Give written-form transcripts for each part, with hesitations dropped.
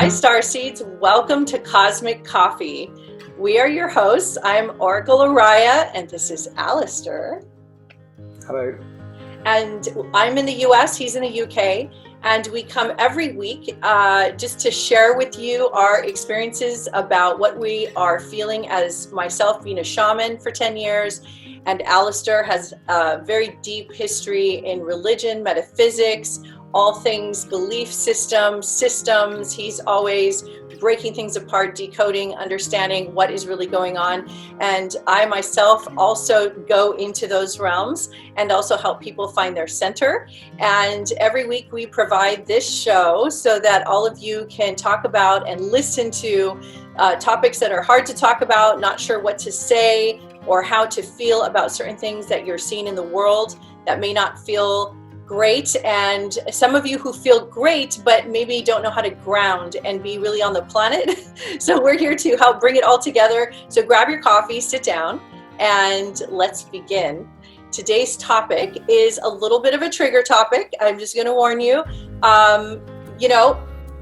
Starseeds, welcome to Cosmic Coffee. We are your hosts. I'm Oracle Oriah, and this is Alastair. Hello. And I'm in the US, he's in the UK, and we come every week just to share with you our experiences about what we are feeling, as myself being a shaman for 10 years, and Alastair has a very deep history in religion, metaphysics, all things belief systems. He's always breaking things apart, decoding, understanding what is really going on. And I myself also go into those realms and also help people find their center. And every week we provide this show so that all of you can talk about and listen to topics that are hard to talk about, not sure what to say or how to feel about certain things that you're seeing in the world that may not feel great, and some of you who feel great but maybe don't know how to ground and be really on the planet. So we're here to help bring it all together. So grab your coffee, sit down, and let's begin. Today's topic is a little bit of a trigger topic. I'm just going to warn you.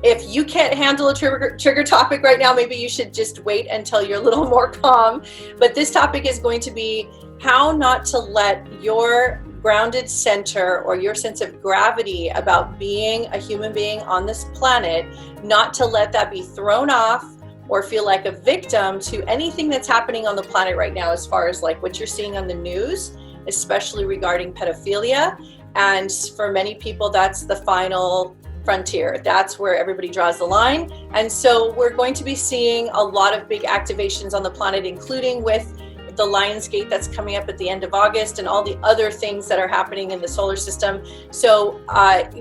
If you can't handle a trigger topic right now, maybe you should just wait until you're a little more calm. But this topic is going to be how not to let your grounded center or your sense of gravity about being a human being on this planet, not to let that be thrown off or feel like a victim to anything that's happening on the planet right now, as far as like what you're seeing on the news, especially regarding pedophilia. And for many people, that's the final frontier. That's where everybody draws the line. And so we're going to be seeing a lot of big activations on the planet, including with the Lionsgate that's coming up at the end of August and all the other things that are happening in the solar system. So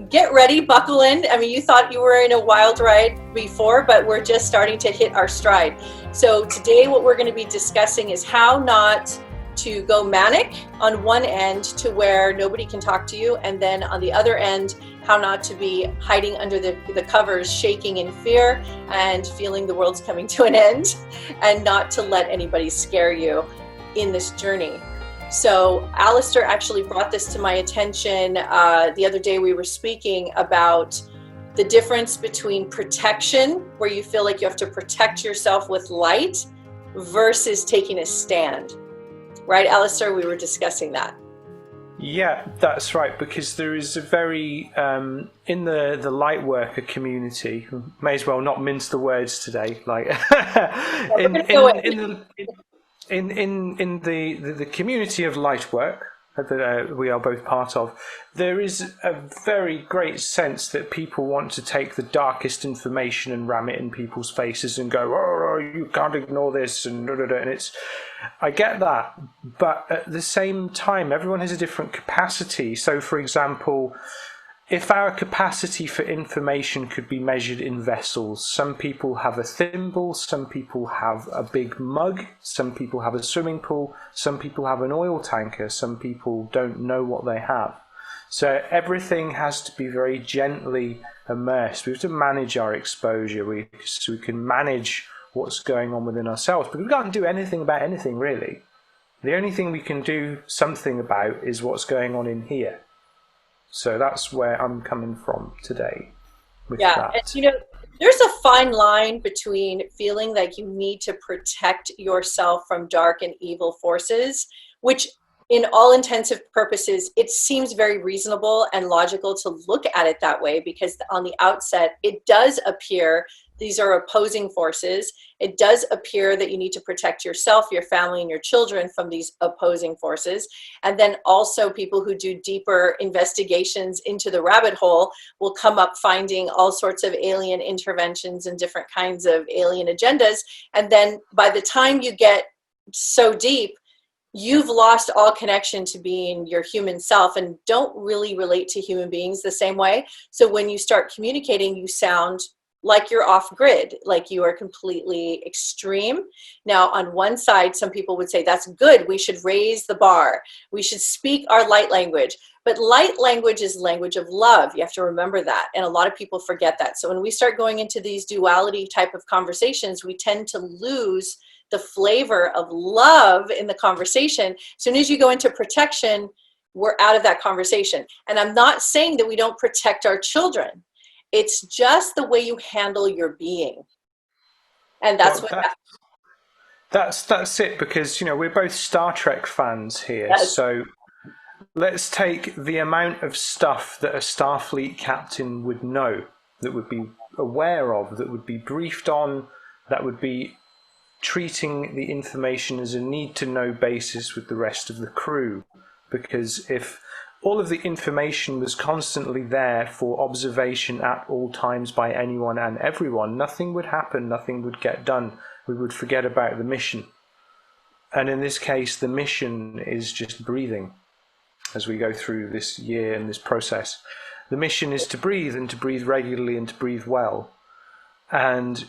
get ready, buckle in. I mean, you thought you were in a wild ride before, but we're just starting to hit our stride. So today what we're going to be discussing is how not to go manic on one end to where nobody can talk to you, and then on the other end, how not to be hiding under the covers, shaking in fear and feeling the world's coming to an end, and not to let anybody scare you in this journey. So Alastair actually brought this to my attention the other day. We were speaking about the difference between protection, where you feel like you have to protect yourself with light, versus taking a stand. Right, Alastair? We were discussing that. Yeah, that's right, because there is a very, in the light worker community, may as well not mince the words today, like in the community of light work that we are both part of, there is a very great sense that people want to take the darkest information and ram it in people's faces and go, oh, you can't ignore this, and it's, I get that, but at the same time, everyone has a different capacity. So, for example, if our capacity for information could be measured in vessels, some people have a thimble, some people have a big mug, some people have a swimming pool, some people have an oil tanker, some people don't know what they have. So everything has to be very gently immersed. We have to manage our exposure so we can manage what's going on within ourselves. But we can't do anything about anything, really. The only thing we can do something about is what's going on in here. So that's where I'm coming from today with that. And there's a fine line between feeling like you need to protect yourself from dark and evil forces, which in all intensive purposes, it seems very reasonable and logical to look at it that way, because on the outset, it does appear these are opposing forces. It does appear that you need to protect yourself, your family, and your children from these opposing forces. And then also people who do deeper investigations into the rabbit hole will come up finding all sorts of alien interventions and different kinds of alien agendas. And then by the time you get so deep, you've lost all connection to being your human self and don't really relate to human beings the same way. So when you start communicating, you sound like you're off grid, like you are completely extreme. Now, on one side, some people would say that's good. We should raise the bar. We should speak our light language. But light language is language of love. You have to remember that. And a lot of people forget that. So when we start going into these duality type of conversations, we tend to lose the flavor of love in the conversation. As soon as you go into protection, we're out of that conversation. And I'm not saying that we don't protect our children. It's just the way you handle your being. And that's Well, what that's it, because we're both Star Trek fans here. does. So let's take the amount of stuff that a Starfleet captain would know, that would be aware of, that would be briefed on, that would be treating the information as a need-to-know basis with the rest of the crew. Because if all of the information was constantly there for observation at all times by anyone and everyone, nothing would happen, nothing would get done. We would forget about the mission. And in this case, the mission is just breathing as we go through this year and this process. The mission is to breathe, and to breathe regularly, and to breathe well. And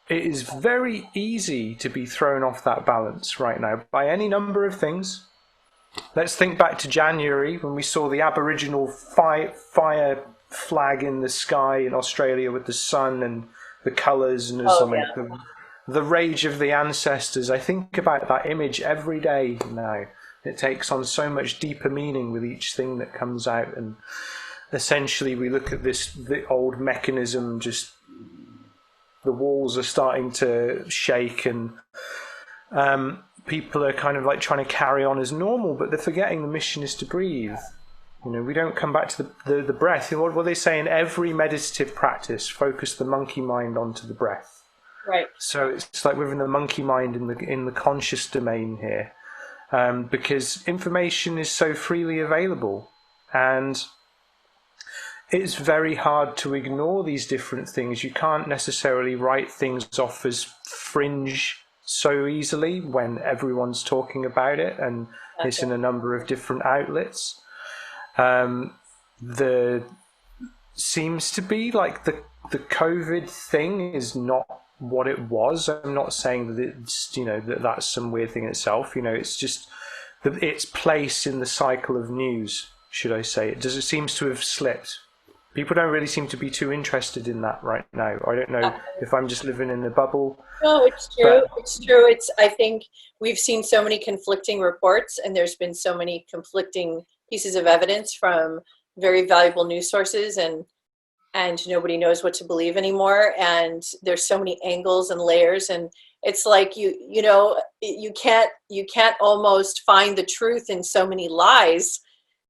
it is very easy to be thrown off that balance right now by any number of things. Let's think back to January, when we saw the Aboriginal fire flag in the sky in Australia with the sun and the colours and the rage of the ancestors. I think about that image every day now. It takes on so much deeper meaning with each thing that comes out, and essentially we look at the old mechanism, just the walls are starting to shake, and people are kind of like trying to carry on as normal, but they're forgetting the mission is to breathe. We don't come back to the breath. What they say in every meditative practice, focus the monkey mind onto the breath. Right. So it's like within the monkey mind in the conscious domain here, because information is so freely available, and it's very hard to ignore these different things. You can't necessarily write things off as fringe so easily when everyone's talking about it, and it's in a number of different outlets. The seems to be like the COVID thing is not what it was. I'm not saying that it's that's some weird thing in itself. It's just its place in the cycle of news, should I say. It seems to have slipped. People don't really seem to be too interested in that right now. I don't know if I'm just living in a bubble. No, it's true. It's true. I think we've seen so many conflicting reports, and there's been so many conflicting pieces of evidence from very valuable news sources, and nobody knows what to believe anymore. And there's so many angles and layers, and it's like you can't almost find the truth in so many lies.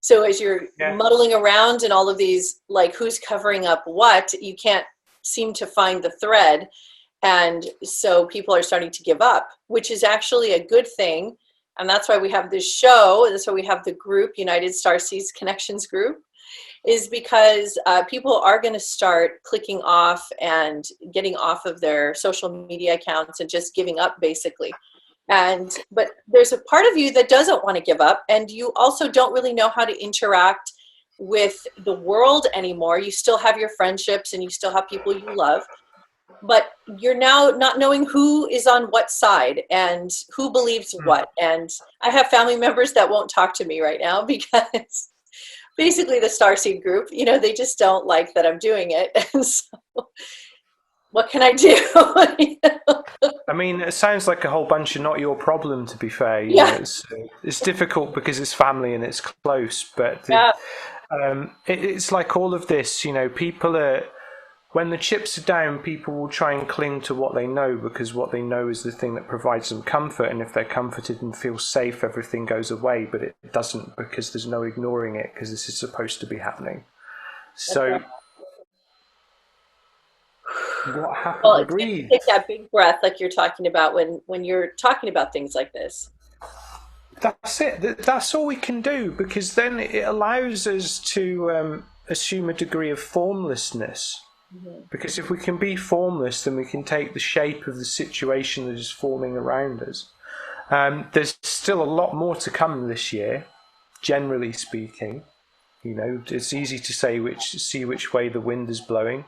So as you're muddling around in all of these, like who's covering up what, you can't seem to find the thread. And so people are starting to give up, which is actually a good thing. And that's why we have this show. That's why we have the group, United Starseed Connections group, is because people are going to start clicking off and getting off of their social media accounts and just giving up, basically. But there's a part of you that doesn't want to give up, and you also don't really know how to interact with the world anymore. You still have your friendships and you still have people you love, but you're now not knowing who is on what side and who believes what. And I have family members that won't talk to me right now because basically the Starseed group, they just don't like that I'm doing it. And so what can I do? I mean, it sounds like a whole bunch of not your problem, to be fair. It's difficult because it's family and it's close, but it's like all of this, people are, when the chips are down, people will try and cling to what they know, because what they know is the thing that provides them comfort, and if they're comforted and feel safe, everything goes away, but it doesn't, because there's no ignoring it, because this is supposed to be happening. So what happened? Well, breathe. Take that big breath like you're talking about when you're talking about things like this. That's it. That's all we can do, because then it allows us to assume a degree of formlessness. Mm-hmm. Because if we can be formless, then we can take the shape of the situation that is forming around us. There's still a lot more to come this year, generally speaking. It's easy to see which way the wind is blowing.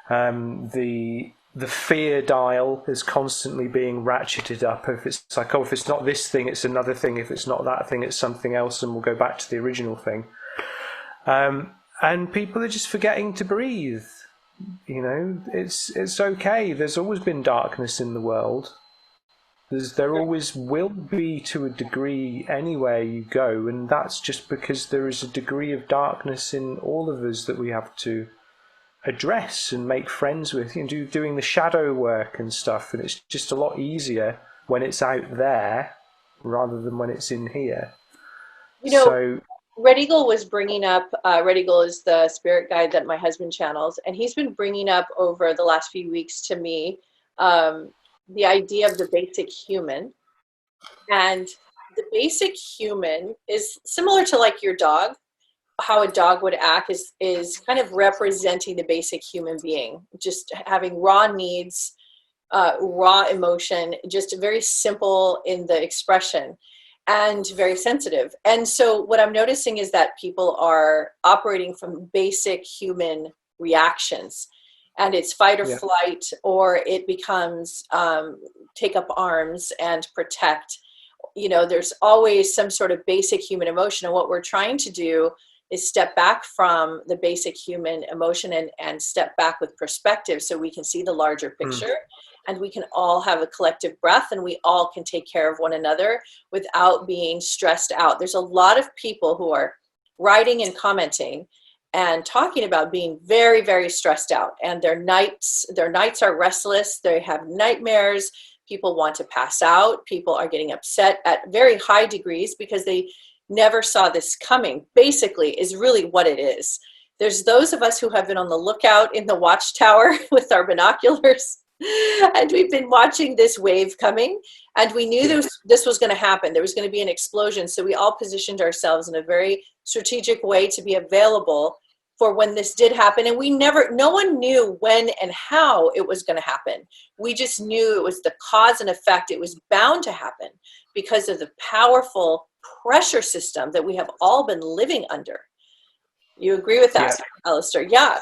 The fear dial is constantly being ratcheted up. If it's like, if it's not this thing, it's another thing. If it's not that thing, it's something else, and we'll go back to the original thing. And people are just forgetting to breathe. It's okay. There's always been darkness in the world. There always will be, to a degree, anywhere you go, and that's just because there is a degree of darkness in all of us that we have to address and make friends with, doing the shadow work and stuff. And it's just a lot easier when it's out there rather than when it's in here. Red Eagle was bringing up, Red Eagle is the spirit guide that my husband channels, and he's been bringing up over the last few weeks to me the idea of the basic human. And the basic human is similar to like your dog. How a dog would act is kind of representing the basic human being, just having raw needs, raw emotion, just very simple in the expression, and very sensitive. And so what I'm noticing is that people are operating from basic human reactions, and it's fight or flight, or it becomes take up arms and protect. There's always some sort of basic human emotion. And what we're trying to do is step back from the basic human emotion and step back with perspective so we can see the larger picture, and we can all have a collective breath, and we all can take care of one another without being stressed out. There's a lot of people who are writing and commenting and talking about being very, very stressed out, and their nights are restless. They have nightmares. People want to pass out. People are getting upset at very high degrees because they never saw this coming, basically, is really what it is. There's those of us who have been on the lookout in the watchtower with our binoculars, and we've been watching this wave coming, and we knew this was going to happen. There was going to be an explosion, so we all positioned ourselves in a very strategic way to be available for when this did happen. And no one knew when and how it was going to happen. We just knew it was the cause and effect. It was bound to happen because of the powerful pressure system that we have all been living under. You agree with that, Alastair? Yeah.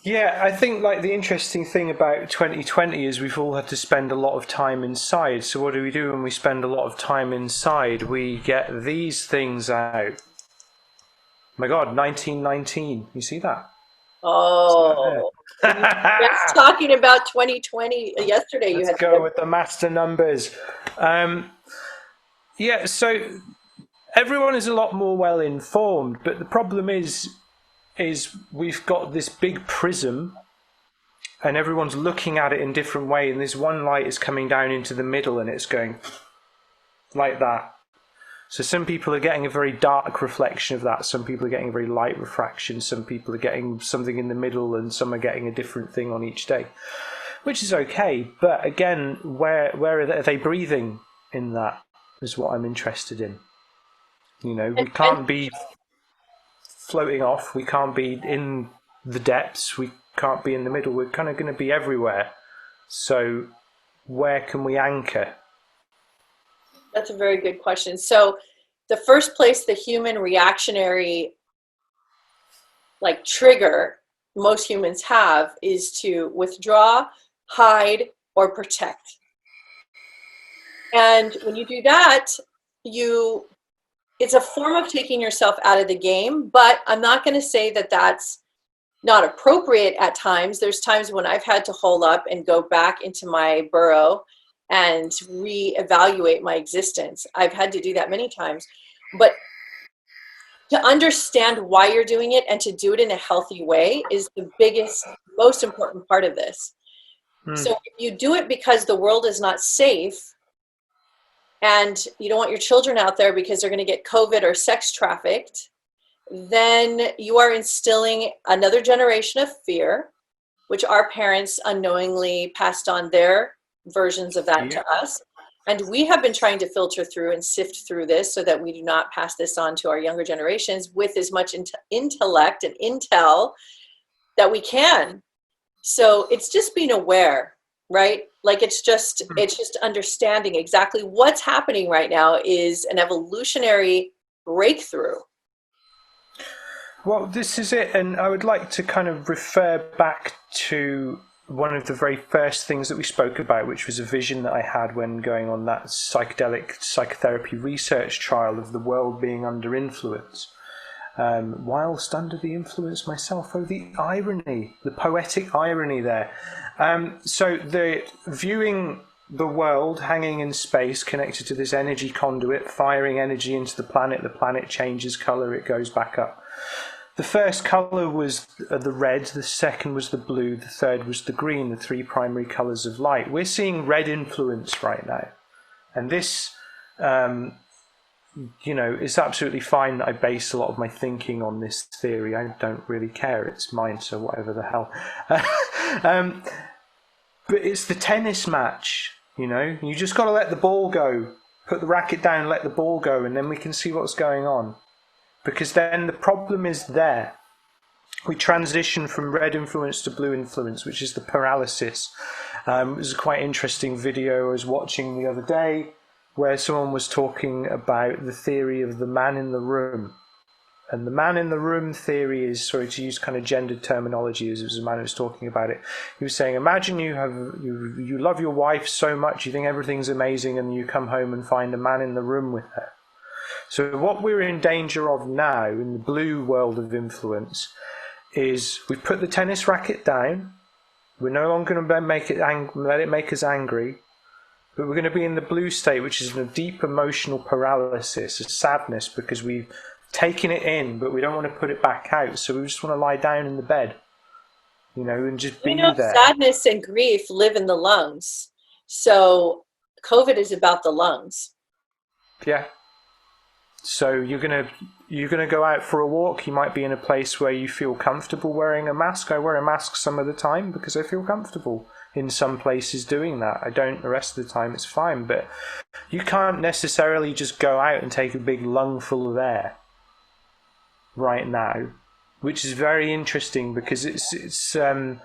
Yeah, I think like the interesting thing about 2020 is we've all had to spend a lot of time inside. So what do we do when we spend a lot of time inside? We get these things out. Oh my God, 1919. You see that? Oh, just talking about 2020 yesterday. Let's go with the master numbers. So everyone is a lot more well informed, but the problem is we've got this big prism, and everyone's looking at it in different way, and this one light is coming down into the middle, and it's going like that. So some people are getting a very dark reflection of that. Some people are getting a very light refraction. Some people are getting something in the middle, and some are getting a different thing on each day, which is okay. But again, where are they breathing in that is what I'm interested in. We can't be floating off. We can't be in the depths. We can't be in the middle. We're kind of going to be everywhere. So where can we anchor? That's a very good question. So the first place the human reactionary trigger most humans have is to withdraw, hide, or protect. And when you do that, it's a form of taking yourself out of the game, but I'm not going to say that that's not appropriate at times. There's times when I've had to hold up and go back into my burrow and reevaluate my existence. I've had to do that many times. But to understand why you're doing it and to do it in a healthy way is the biggest, most important part of this. So if you do it because the world is not safe, and you don't want your children out there because they're going to get COVID or sex trafficked, then you are instilling another generation of fear, which our parents unknowingly passed on their versions of that to us. And we have been trying to filter through and sift through this so that we do not pass this on to our younger generations with as much intellect and intel that we can. So it's just being aware, right? It's just understanding exactly what's happening right now is an evolutionary breakthrough. Well, this is it. And I would like to kind of refer back to one of the very first things that we spoke about, which was a vision that I had when going on that psychedelic psychotherapy research trial of the world being under influence. Whilst under the influence myself. Oh, the irony, the poetic irony there. So the viewing the world hanging in space, connected to this energy conduit, firing energy into the planet changes colour, it goes back up. the first colour was the red, the second was the blue, the third was the green, the three primary colours of light. We're seeing red influence right now. And this, it's absolutely fine that I base a lot of my thinking on this theory. I don't really care. It's mine, so whatever the hell. But it's the tennis match, You just got to let the ball go. Put the racket down, let the ball go, and then we can see what's going on. Because then the problem is there. We transition from red influence to blue influence, which is the paralysis. It was a quite interesting video I was watching the other day where someone was talking about the theory of the man in the room. And the man in the room theory is, sorry to use kind of gendered terminology as it was a man who was talking about it. He was saying, imagine you love your wife so much, you think everything's amazing, and you come home and find a man in the room with her. So what we're in danger of now in the blue world of influence is we put the tennis racket down. We're no longer going to let it make us angry, but we're going to be in the blue state, which is in a deep emotional paralysis, a sadness, because we've taken it in, but we don't want to put it back out. So we just want to lie down in the bed, and just be there. Sadness and grief live in the lungs. So COVID is about the lungs. Yeah. So you're gonna go out for a walk. You might be in a place where you feel comfortable wearing a mask. I wear a mask some of the time because I feel comfortable in some places doing that. I don't the rest of the time. It's fine. But you can't necessarily just go out and take a big lungful of air right now, which is very interesting because it's the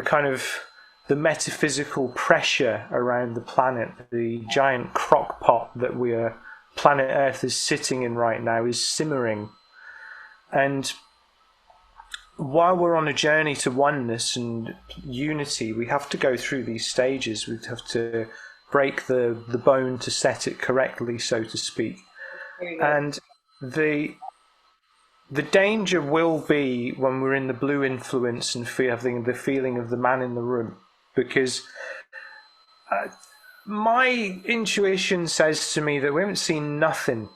kind of the metaphysical pressure around the planet, the giant crock pot that planet Earth is sitting in right now is simmering. And while we're on a journey to oneness and unity, we have to go through these stages. We have to break the bone to set it correctly, so to speak. And the danger will be when we're in the blue influence and having the feeling of the man in the room, because my intuition says to me that we haven't seen nothing.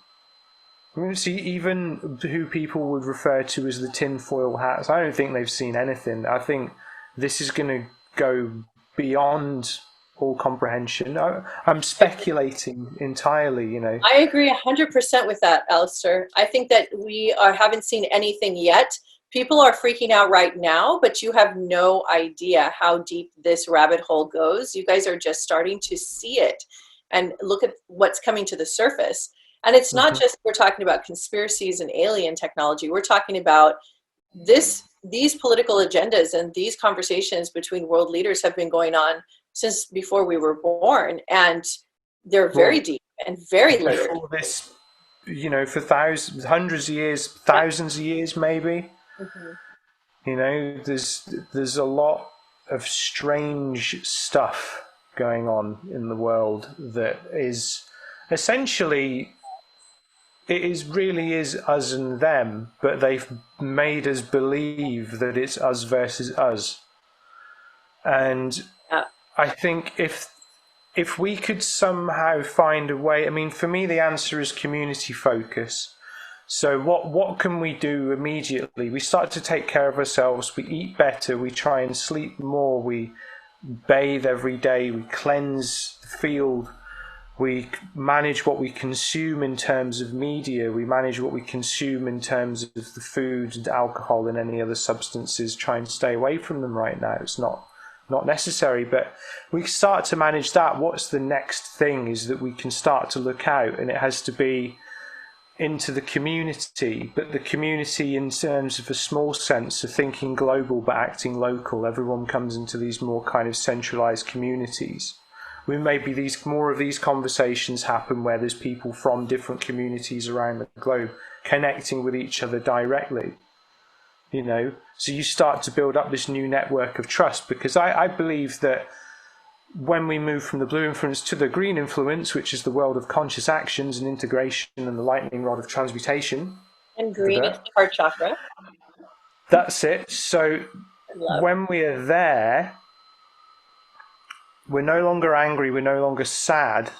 We haven't seen even who people would refer to as the tinfoil hats. I don't think they've seen anything. I think this is going to go beyond all comprehension. I'm speculating entirely, I agree 100% with that, Alastair. I think that we haven't seen anything yet. People are freaking out right now, but you have no idea how deep this rabbit hole goes. You guys are just starting to see it and look at what's coming to the surface. And it's not just we're talking about conspiracies and alien technology. We're talking about these political agendas and these conversations between world leaders have been going on since before we were born. And they're very deep and very layered. Before this, for hundreds of years, thousands of years maybe. There's a lot of strange stuff going on in the world that is essentially really is us and them, but they've made us believe that it's us versus us. And I think if we could somehow find a way, for me the answer is community focus. So what can we do immediately? We start to take care of ourselves, we eat better, we try and sleep more, we bathe every day, we cleanse the field, we manage what we consume in terms of media, we manage what we consume in terms of the food and alcohol and any other substances, try and stay away from them right now. It's not necessary, but we start to manage that. What's the next thing is that we can start to look out, and it has to be into the community, but the community in terms of a small sense of thinking global but acting local. Everyone comes into these more kind of centralized communities. Maybe more of these conversations happen where there's people from different communities around the globe connecting with each other directly. So you start to build up this new network of trust, because I believe that when we move from the blue influence to the green influence, which is the world of conscious actions and integration and the lightning rod of transmutation. And green is the heart chakra. That's it. So when we are there, we're no longer angry, we're no longer sad,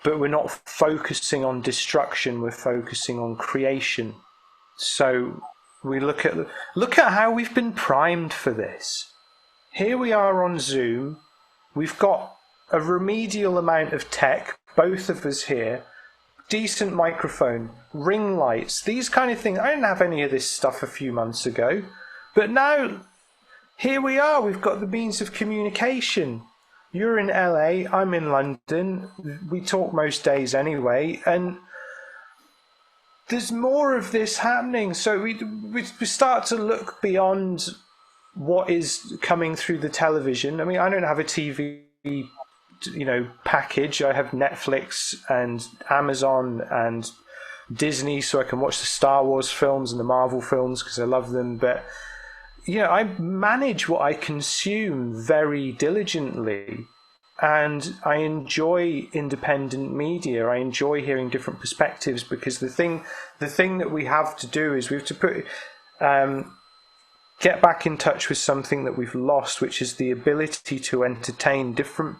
but we're not focusing on destruction, we're focusing on creation. So We look at how we've been primed for this. Here we are on Zoom. We've got a remedial amount of tech, both of us here. Decent microphone, ring lights, these kind of things. I didn't have any of this stuff a few months ago. But now, here we are. We've got the means of communication. You're in LA, I'm in London. We talk most days anyway. And there's more of this happening. So we start to look beyond what is coming through the television. I mean, I don't have a TV package. I have Netflix and Amazon and Disney, so I can watch the Star Wars films and the Marvel films because I love them. But I manage what I consume very diligently, and I enjoy independent media. I enjoy hearing different perspectives, because the thing that we have to do is we have to get back in touch with something that we've lost, which is the ability to entertain different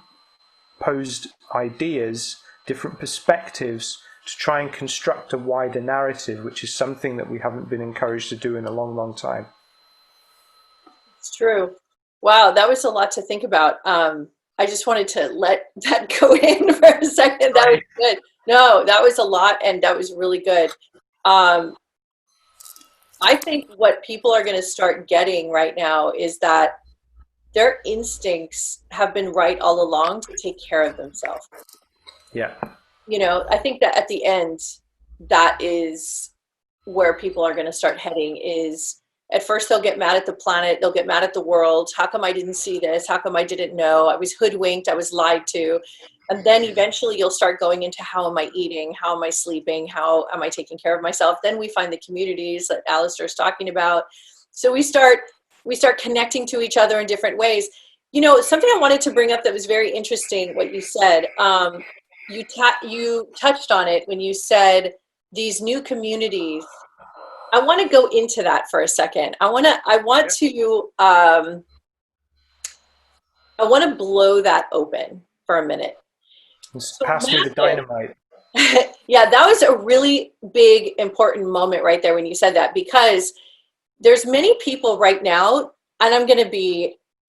posed ideas, different perspectives, to try and construct a wider narrative, which is something that we haven't been encouraged to do in a long, long time. It's true. Wow, that was a lot to think about. I just wanted to let that go in for a second. That was good. No, that was a lot, and that was really good. I think what people are going to start getting right now is that their instincts have been right all along to take care of themselves. Yeah. I think that at the end, that is where people are going to start heading. Is at first they'll get mad at the planet, they'll get mad at the world. How come I didn't see this? How come I didn't know? I was hoodwinked, I was lied to. And then eventually you'll start going into, how am I eating? How am I sleeping? How am I taking care of myself? Then we find the communities that Alastair is talking about. So we start connecting to each other in different ways. Something I wanted to bring up that was very interesting, what you said. You touched on it when you said these new communities. I want to go into that for a second. I want to blow that open for a minute. Pass me the dynamite. Yeah, that was a really big, important moment right there when you said that, because there's many people right now, and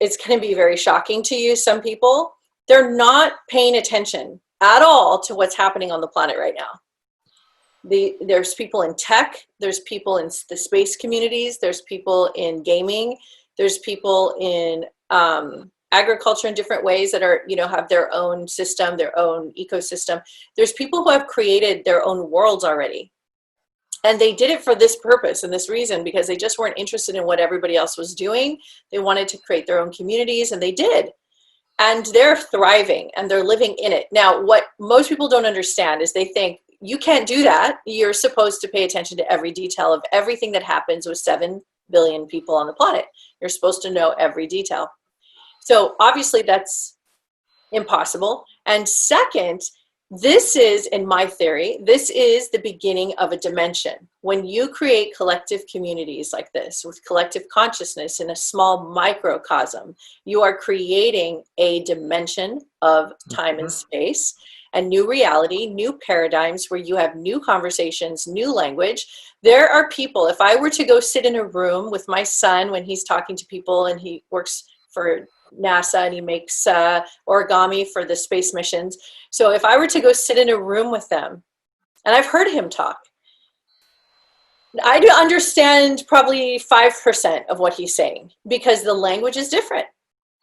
it's going to be very shocking to you. Some people, they're not paying attention at all to what's happening on the planet right now. There's people in tech, there's people in the space communities, there's people in gaming, there's people in agriculture in different ways that are, have their own system, their own ecosystem. There's people who have created their own worlds already. And they did it for this purpose and this reason, because they just weren't interested in what everybody else was doing. They wanted to create their own communities, and they did. And they're thriving and they're living in it. Now, what most people don't understand is they think, you can't do that. You're supposed to pay attention to every detail of everything that happens with 7 billion people on the planet. You're supposed to know every detail. So obviously that's impossible. And second, this is, in my theory, this is the beginning of a dimension. When you create collective communities like this with collective consciousness in a small microcosm, you are creating a dimension of time and space, a new reality, new paradigms where you have new conversations, new language. There are people, if I were to go sit in a room with my son when he's talking to people, and he works for NASA and he makes origami for the space missions. So if I were to go sit in a room with them, and I've heard him talk, I do understand probably 5% of what he's saying, because the language is different.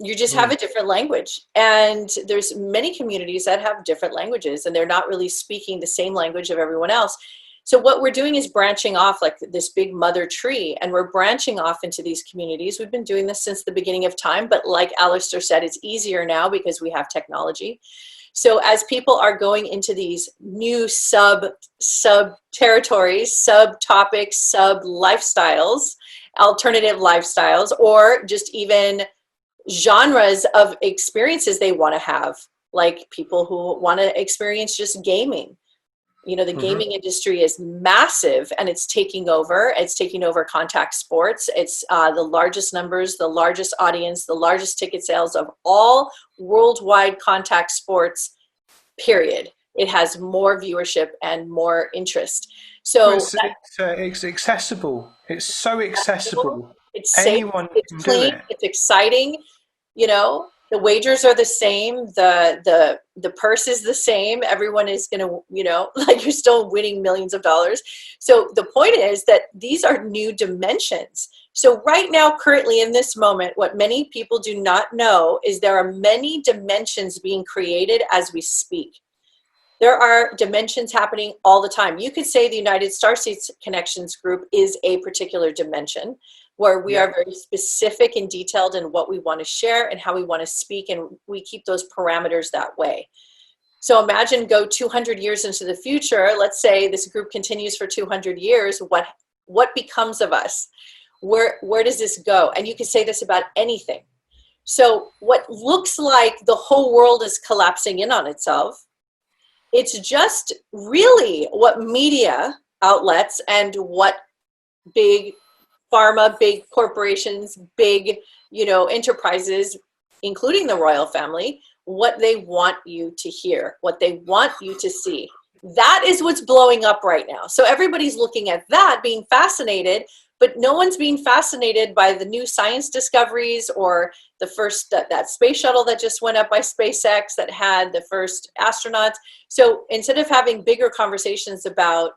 You just have a different language. And there's many communities that have different languages, and they're not really speaking the same language of everyone else. So what we're doing is branching off like this big mother tree, and we're branching off into these communities. We've been doing this since the beginning of time, but like Alastair said, it's easier now because we have technology. So as people are going into these new sub territories, subtopics, sub lifestyles, alternative lifestyles, or just even genres of experiences they want to have, like people who want to experience just gaming. The gaming industry is massive, and it's taking over. It's taking over contact sports. It's the largest numbers, the largest audience, the largest ticket sales of all worldwide contact sports, period. it has more viewership and more interest. So It's accessible. It's so accessible. it's safe, Anyone it's can do clean, it. it's exciting. You know, the wagers are the same. The purse is the same. Everyone is going to, you know, like you're still winning millions of dollars. So the point is that these are new dimensions. So right now, currently in this moment, what many people do not know is there are many dimensions being created as we speak. There are dimensions happening all the time. You could say the United Starseed Connections group is a particular dimension where we are very specific and detailed in what we want to share and how we want to speak, and we keep those parameters that way. So imagine go 200 years into the future. Let's say this group continues for 200 years. What becomes of us? Where does this go? And you can say this about anything. So what looks like the whole world is collapsing in on itself, it's just really what media outlets and what big pharma, big corporations, big, you know, enterprises, including the royal family, what they want you to hear, what they want you to see. That is what's blowing up right now. So everybody's looking at that, being fascinated, but no one's being fascinated by the new science discoveries or the first, that space shuttle that just went up by SpaceX that had the first astronauts. So instead of having bigger conversations about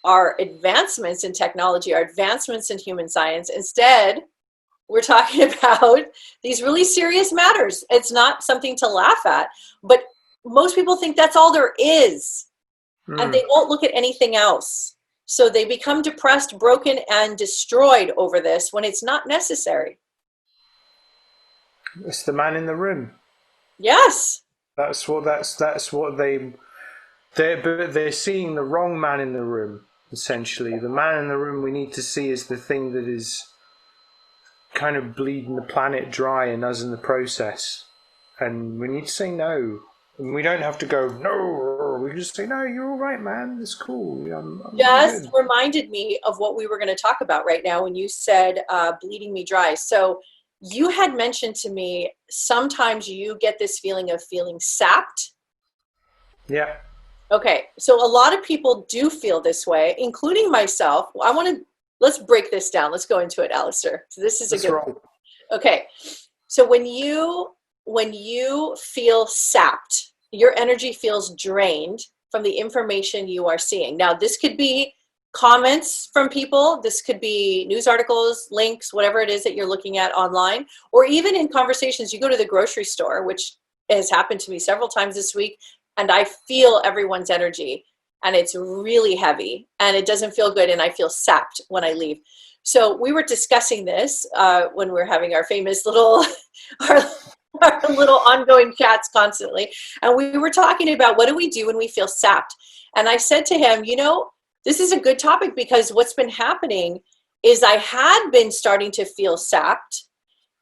our advancements in technology, our advancements in human science, instead, we're talking about these really serious matters. It's not something to laugh at, but most people think that's all there is, and they won't look at anything else. So they become depressed, broken, and destroyed over this when it's not necessary. It's the man in the room. Yes. That's what they're seeing the wrong man in the room. Essentially, the man in the room we need to see is the thing that is kind of bleeding the planet dry and us in the process. And we need to say no. And we don't have to go, no. We just say, no, you're all right, man. It's cool. I'm Just good. reminded me of what we were going to talk about right now when you said bleeding me dry. So you had mentioned to me sometimes you get this feeling of feeling sapped. Yeah. Okay, so a lot of people do feel this way, including myself. Let's break this down. Let's go into it, Alastair. So this is a good one. Okay, so when you feel sapped, your energy feels drained from the information you are seeing. Now, this could be comments from people, this could be news articles, links, whatever it is that you're looking at online, or even in conversations. You go to the grocery store, which has happened to me several times this week, and I feel everyone's energy, and it's really heavy, and it doesn't feel good, and I feel sapped when I leave. So we were discussing this when we were having our famous little, our little ongoing chats constantly, and we were talking about what do we do when we feel sapped. And I said to him, you know, this is a good topic because what's been happening is I had been starting to feel sapped.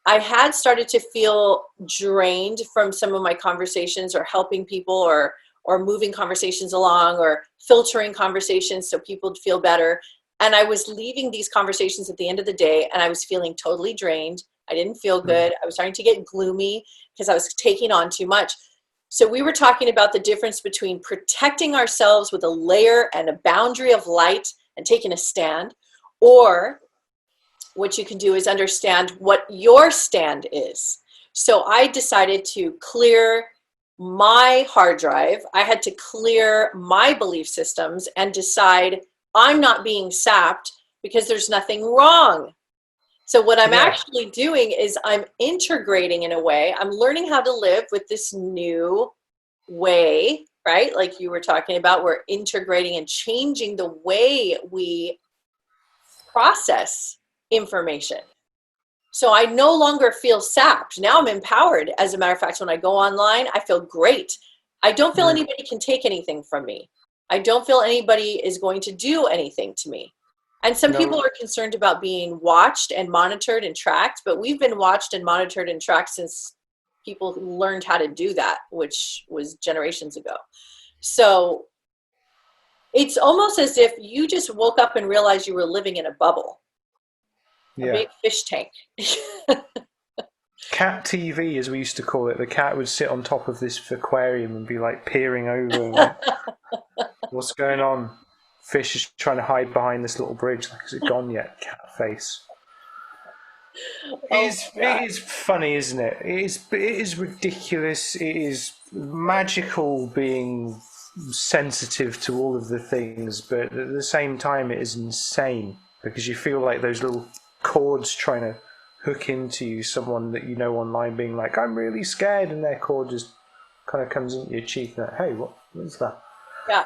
I had started to feel drained from some of my conversations or helping people or moving conversations along or filtering conversations so people would feel better. And I was leaving these conversations at the end of the day and I was feeling totally drained. I didn't feel good. I was starting to get gloomy because I was taking on too much. So we were talking about the difference between protecting ourselves with a layer and a boundary of light and taking a stand, or what you can do is understand what your stand is. So I decided to clear my hard drive. I had to clear my belief systems and decide I'm not being sapped because there's nothing wrong. So what I'm actually doing is I'm integrating in a way. I'm learning how to live with this new way, right? Like you were talking about, we're integrating and changing the way we process information. So I no longer feel sapped. Now I'm empowered. As a matter of fact, when I go online, I feel great. I don't feel anybody can take anything from me. I don't feel anybody is going to do anything to me. And some people are concerned about being watched and monitored and tracked, but we've been watched and monitored and tracked since people learned how to do that, which was generations ago. So it's almost as if you just woke up and realized you were living in a bubble. A big fish tank. cat TV, as we used to call it. The cat would sit on top of this aquarium and be like peering over, like, what's going on? Fish is trying to hide behind this little bridge. Like, is it gone yet? Cat face. It is funny, isn't it? It is ridiculous. It is magical being sensitive to all of the things, but at the same time it is insane because you feel like those little cords trying to hook into you, someone that you know online being like, I'm really scared, and their cord just kind of comes into your cheek and like, hey, what is that? Yeah.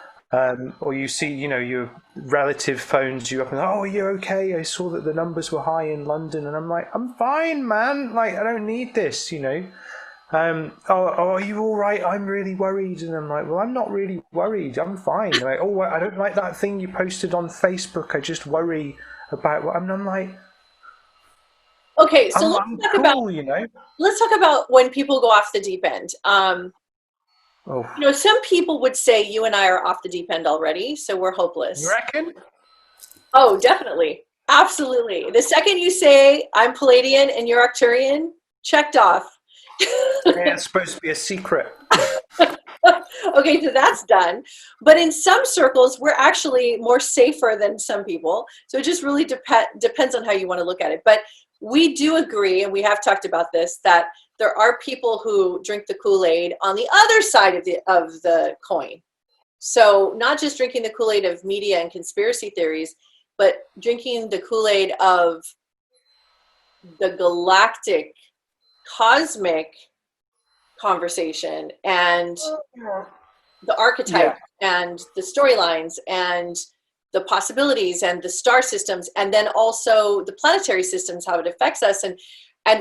Or you see, your relative phones you up and, oh, are you okay? I saw that the numbers were high in London, and I'm like, I'm fine, man. Like, I don't need this, are you all right? I'm really worried. And I'm like, well, I'm not really worried. I'm fine. They're like, oh, I don't like that thing you posted on Facebook. I just worry about what I'm like. Okay, so I'm cool, let's talk about when people go off the deep end. Some people would say you and I are off the deep end already, so we're hopeless. You reckon? Oh, definitely. Absolutely. The second you say I'm Pleiadian and you're Arcturian, checked off. Yeah, it's supposed to be a secret. Okay, so that's done. But in some circles, we're actually more safer than some people. So it just really depends on how you want to look at it. But we do agree, and we have talked about this, that there are people who drink the Kool-Aid on the other side of the coin. So not just drinking the Kool-Aid of media and conspiracy theories, but drinking the Kool-Aid of the galactic, cosmic conversation and the archetype and the storylines and the possibilities and the star systems, and then also the planetary systems, how it affects us, and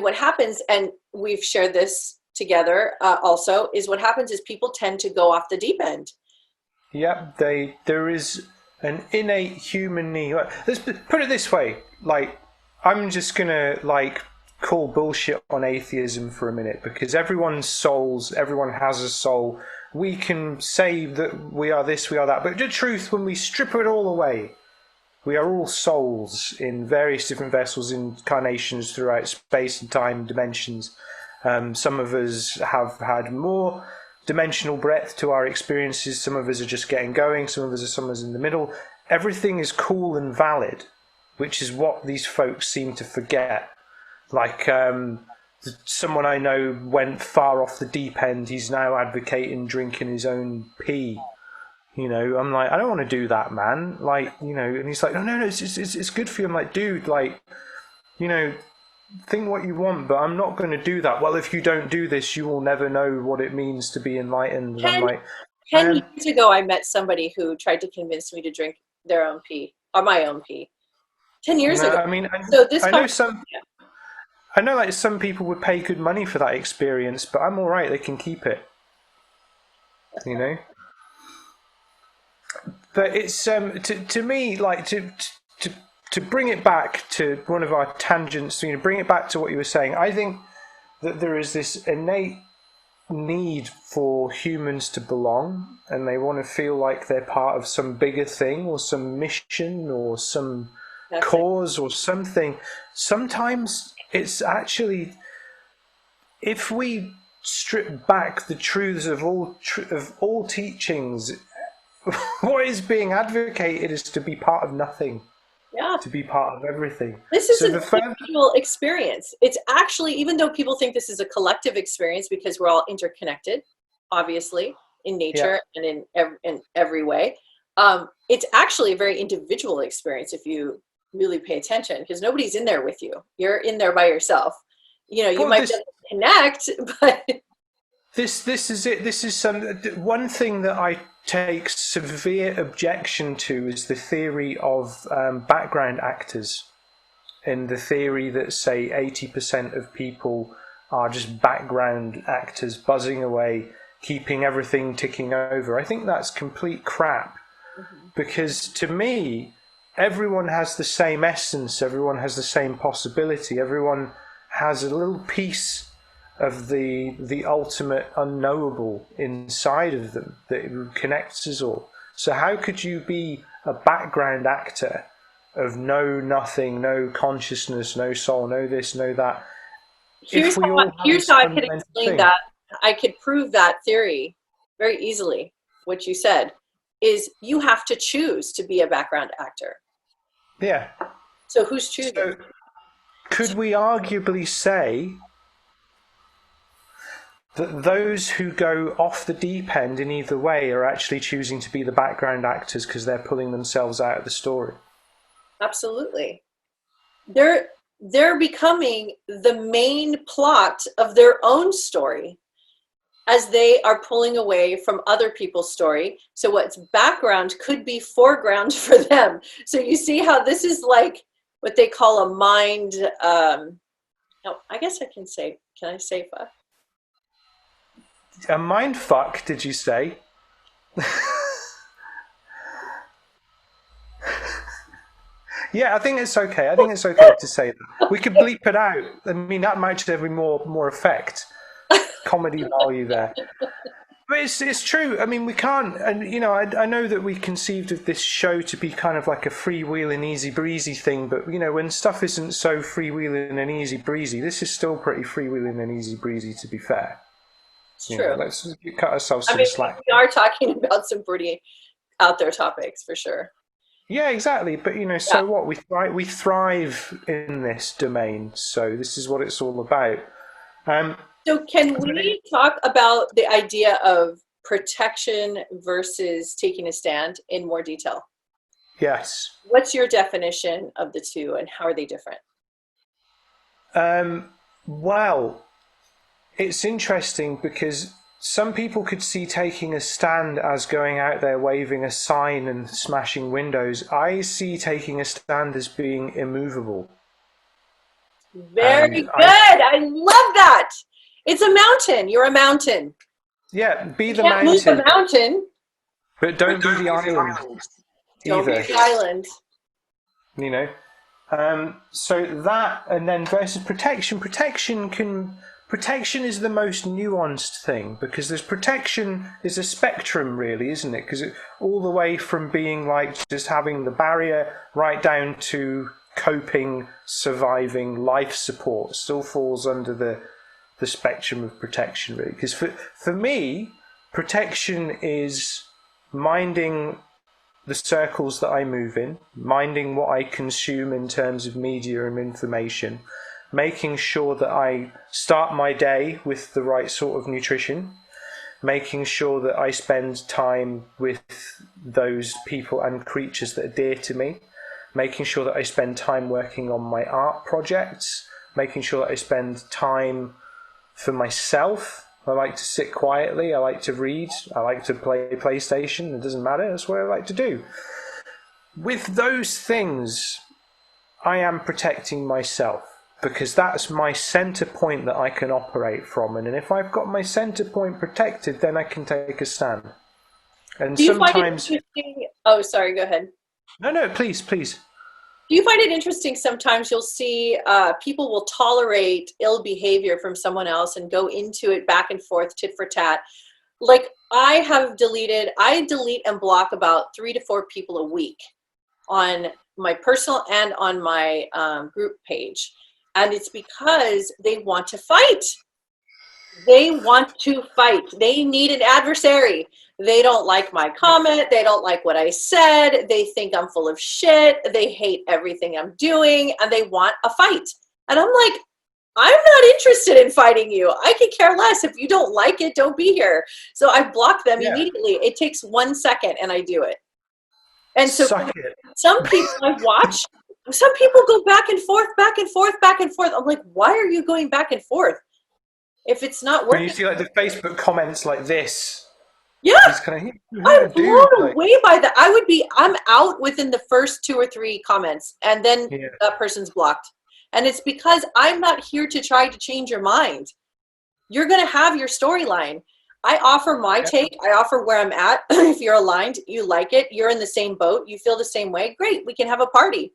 what happens, and we've shared this together also, is what happens is people tend to go off the deep end. Yeah, there is an innate human need. Let's put it this way, like, I'm just gonna call bullshit on atheism for a minute, because everyone has a soul. We can say that we are this, we are that, but the truth, when we strip it all away, we are all souls in various different vessels, incarnations throughout space and time dimensions. Some of us have had more dimensional breadth to our experiences. Some of us are just getting going. Some of us are somewhere in the middle. Everything is cool and valid, which is what these folks seem to forget. Like, someone I know went far off the deep end. He's now advocating drinking his own pee. I'm like, I don't want to do that, man. And he's like, no, it's good for you. I'm like, dude, think what you want, but I'm not going to do that. Well, if you don't do this, you will never know what it means to be enlightened. And I'm like, 10 years ago, I met somebody who tried to convince me to drink their own pee, or my own pee. 10 years ago. I mean, I know like some people would pay good money for that experience, but I'm all right. They can keep it. But it's to me, like, to bring it back to one of our tangents, bring it back to what you were saying. I think that there is this innate need for humans to belong, and they want to feel like they're part of some bigger thing or some mission or some cause or something. Sometimes it's actually, if we strip back the truths of all teachings, what is being advocated is to be part of nothing. Yeah. To be part of everything. This is an individual experience. It's actually, even though people think this is a collective experience because we're all interconnected, obviously, in nature and in every way, it's actually a very individual experience if you really pay attention, because nobody's in there with you. You're in there by yourself. You might connect, but... This is it. This is one thing that I take severe objection to is the theory of background actors, and the theory that, say, 80% of people are just background actors buzzing away, keeping everything ticking over. I think that's complete crap, because to me, everyone has the same essence, everyone has the same possibility, everyone has a little piece of the ultimate unknowable inside of them that connects us all. So how could you be a background actor of no nothing, no consciousness, no soul, no this, no that, if we all have here's this how I could fundamental explain thing. that. I could prove that theory very easily. What you said is you have to choose to be a background actor. Yeah. So who's choosing? So could we arguably say that those who go off the deep end in either way are actually choosing to be the background actors because they're pulling themselves out of the story? Absolutely. They're becoming the main plot of their own story as they are pulling away from other people's story. So what's background could be foreground for them. So you see how this is like what they call a mind, no, I guess I can say, can I say fuck? A mind fuck, did you say? Yeah, I think it's okay. I think it's okay to say that. We could bleep it out. I mean, that might have more effect, comedy value there. But it's true. I mean, we can't. And you know, I know that we conceived of this show to be kind of like a freewheeling, easy breezy thing. But you know, when stuff isn't so freewheeling and easy breezy, this is still pretty freewheeling and easy breezy. To be fair, It's true. Let's cut ourselves some slack. We are talking about some pretty out there topics for sure. Yeah, exactly. But you know, so what? We thrive in this domain. So this is what it's all about. So can we talk about the idea of protection versus taking a stand in more detail? Yes. What's your definition of the two and how are they different? Well, it's interesting because some people could see taking a stand as going out there waving a sign and smashing windows. I see taking a stand as being immovable. Very good. I love that. It's a mountain. You're a mountain. Yeah, be the mountain. Move the mountain. But don't be the island. Don't be the island. You know? So that, and then versus protection. Protection is the most nuanced thing because there's protection is a spectrum, really, isn't it? Because all the way from being like just having the barrier right down to coping, surviving, life support still falls under the spectrum of protection, really. Because for me, protection is minding the circles that I move in, minding what I consume in terms of media and information, making sure that I start my day with the right sort of nutrition, making sure that I spend time with those people and creatures that are dear to me, making sure that I spend time working on my art projects, making sure that I spend time for myself. I like to sit quietly, I like to read, I like to play PlayStation, it doesn't matter, that's what I like to do. With those things, I am protecting myself because that's my center point that I can operate from, and if I've got my center point protected, then I can take a stand. And sometimes... Oh, sorry, go ahead. No, please. Do you find it interesting sometimes you'll see people will tolerate ill behavior from someone else and go into it back and forth, tit for tat? Like I delete and block about 3 to 4 people a week on my personal and on my group page. And it's because they want to fight. They want to fight. They need an adversary. They don't like my comment. They don't like what I said. They think I'm full of shit. They hate everything I'm doing and they want a fight. And I'm like, I'm not interested in fighting you. I could care less. If you don't like it, don't be here. So I block them immediately. It takes 1 second and I do it. And so some people I watch, some people go back and forth. I'm like, why are you going back and forth? If it's not working. When you see like the Facebook comments like this. Yeah. I'm blown away by that. I'm out within the first 2 or 3 comments and then that person's blocked. And it's because I'm not here to try to change your mind. You're going to have your storyline. I offer my take. I offer where I'm at. If you're aligned, you like it, you're in the same boat, you feel the same way, great, we can have a party.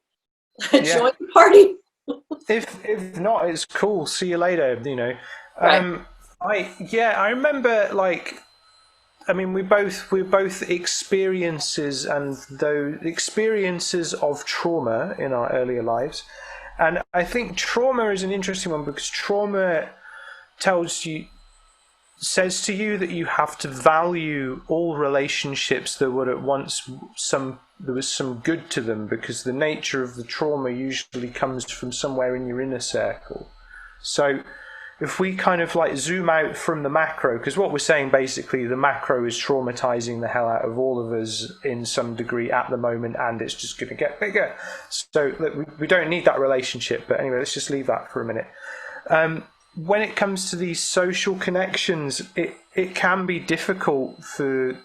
Join the party. If not, it's cool. See you later, you know. Right. I remember like we're both experiences and those experiences of trauma in our earlier lives. And I think trauma is an interesting one because trauma says to you that you have to value all relationships that were at once there was some good to them, because the nature of the trauma usually comes from somewhere in your inner circle. So if we kind of like zoom out from the macro, because what we're saying basically, the macro is traumatizing the hell out of all of us in some degree at the moment, and it's just going to get bigger. So look, we don't need that relationship, but anyway, let's just leave that for a minute. When it comes to these social connections, it can be difficult to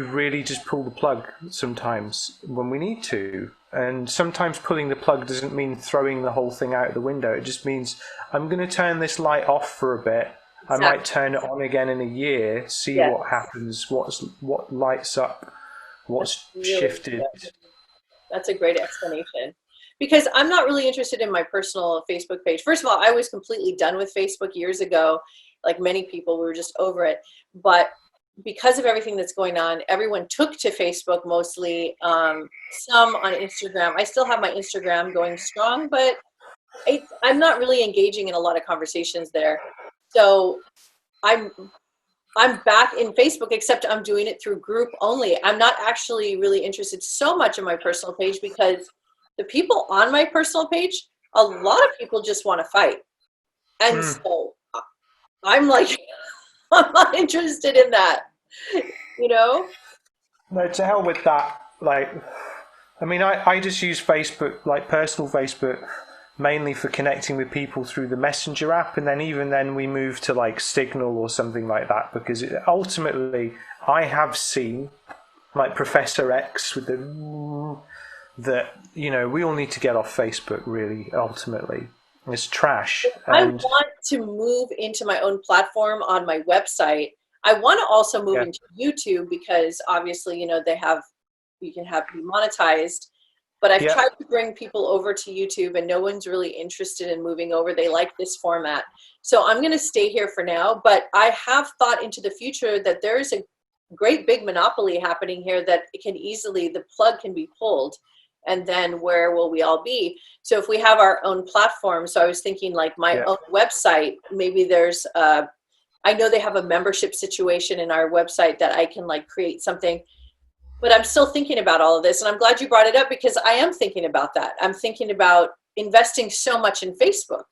really just pull the plug sometimes when we need to. And sometimes pulling the plug doesn't mean throwing the whole thing out the window. It just means I'm going to turn this light off for a bit. Exactly. I might turn it on again in a year, see what happens, what lights up, what's shifted. That's a great explanation. Because I'm not really interested in my personal Facebook page. First of all, I was completely done with Facebook years ago. Like many people, we were just over it. But because of everything that's going on, everyone took to Facebook mostly, some on Instagram. I still have my Instagram going strong, but I'm not really engaging in a lot of conversations there. So I'm back in Facebook, except I'm doing it through group only. I'm not actually really interested so much in my personal page, because the people on my personal page, a lot of people just want to fight. And so I'm like, I'm not interested in that, you know? No, to hell with that. Like, I mean, I just use Facebook, like personal Facebook, mainly for connecting with people through the Messenger app. And then even then we move to like Signal or something like that, because ultimately I have seen like Professor X with that, you know, we all need to get off Facebook, really, ultimately. It's trash. I want to move into my own platform on my website. I want to also move into YouTube, because obviously, you know, you can be monetized. But I've tried to bring people over to YouTube, and no one's really interested in moving over. They like this format. So I'm going to stay here for now. But I have thought into the future that there is a great big monopoly happening here, that it can easily, the plug can be pulled. And then where will we all be? So if we have our own platform, so I was thinking like my own website, maybe there's, I know they have a membership situation in our website that I can like create something, but I'm still thinking about all of this. And I'm glad you brought it up, because I am thinking about that. I'm thinking about investing so much in Facebook.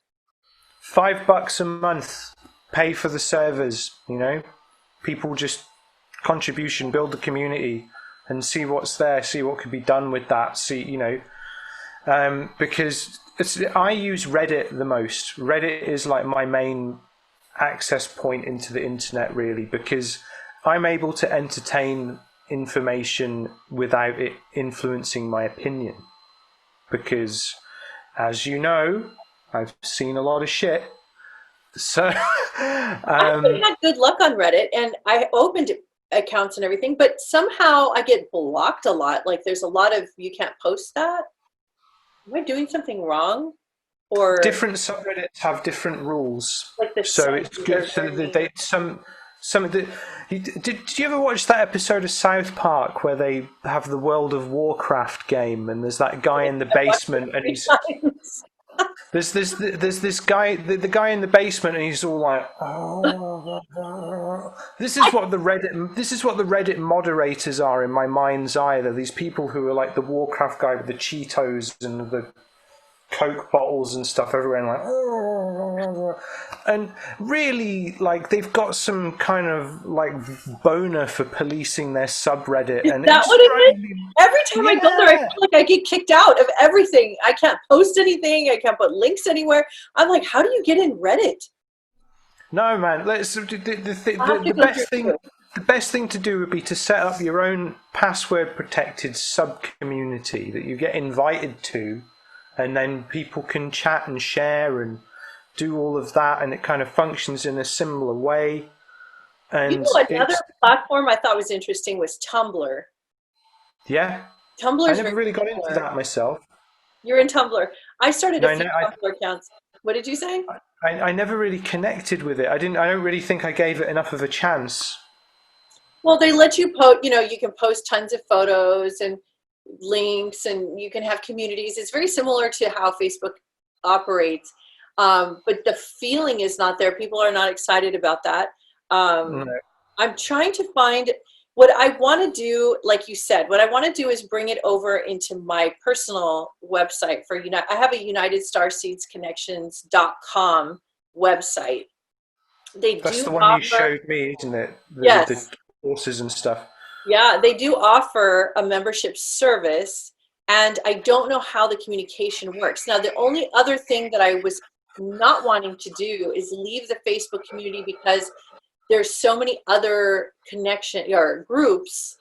$5 a month, pay for the servers, you know, people just contribution, build the community. And see what's there, see what could be done with that, see, you know, because I use Reddit the most. Reddit is like my main access point into the internet, really, because I'm able to entertain information without it influencing my opinion. Because, as you know, I've seen a lot of shit. So I had good luck on Reddit, and I opened accounts and everything, but somehow I get blocked a lot. Like there's a lot of, you can't post that. Am I doing something wrong? Or different subreddits have different rules, like so it's good. So they some of the. Did you ever watch that episode of South Park where they have the World of Warcraft game, and there's that guy in the basement, and he's there's this guy, the guy in the basement, and he's all like, oh. This is what the Reddit moderators are in my mind's eye. They're these people who are like the Warcraft guy with the Cheetos and the Coke bottles and stuff everywhere, and like, and really, like, they've got some kind of like boner for policing their subreddit. Is and that what it is? Every time I go there, I feel like I get kicked out of everything. I can't post anything. I can't put links anywhere. I'm like, how do you get in Reddit? No, man. The best thing to do would be to set up your own password protected sub community that you get invited to. And then people can chat and share and do all of that, and it kind of functions in a similar way. And you know, another platform I thought was interesting was Tumblr. Yeah. Tumblr's I never really got into that myself. You're in Tumblr. I started a few Tumblr accounts. What did you say? I never really connected with it. I don't really think I gave it enough of a chance. Well, they let you post, you know, you can post tons of photos, and links, and you can have communities. It's very similar to how Facebook operates, but the feeling is not there. People are not excited about that. No. I'm trying to find what I want to do. Like you said, what I want to do is bring it over into my personal website for I have a United Starseeds Connections.com website. That's the one you showed me, isn't it? Yes. The courses and stuff. Yeah, they do offer a membership service, and I don't know how the communication works. Now, the only other thing that I was not wanting to do is leave the Facebook community, because there's so many other connection or groups,